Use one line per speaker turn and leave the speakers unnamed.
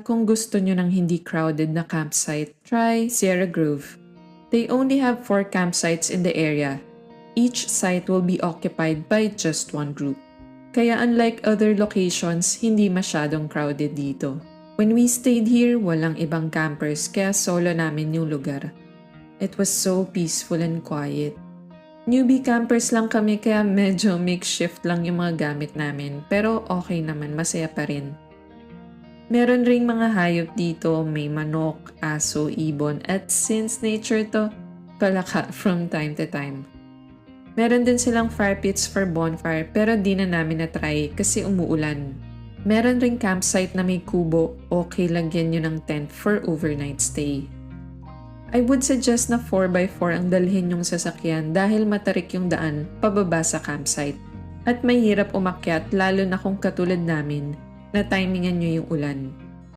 Kung gusto nyo ng hindi crowded na campsite, try Sierra Grove. They only have 4 campsites in the area. Each site will be occupied by just one group. Kaya unlike other locations, hindi masyadong crowded dito. When we stayed here, walang ibang campers kaya solo namin yung lugar. It was so peaceful and quiet. Newbie campers lang kami kaya medyo makeshift lang yung mga gamit namin pero okay naman, masaya pa rin. Meron ring mga hayop dito, may manok, aso, ibon at since nature to, palaka from time to time. Meron din silang fire pits for bonfire pero di na namin na-try kasi umuulan. Meron ring campsite na may kubo, okay lagyan nyo ng tent for overnight stay. I would suggest na 4x4 ang dalhin yung sasakyan dahil matarik yung daan pababa sa campsite. At mahirap umakyat lalo na kung katulad namin na timingan nyo yung ulan.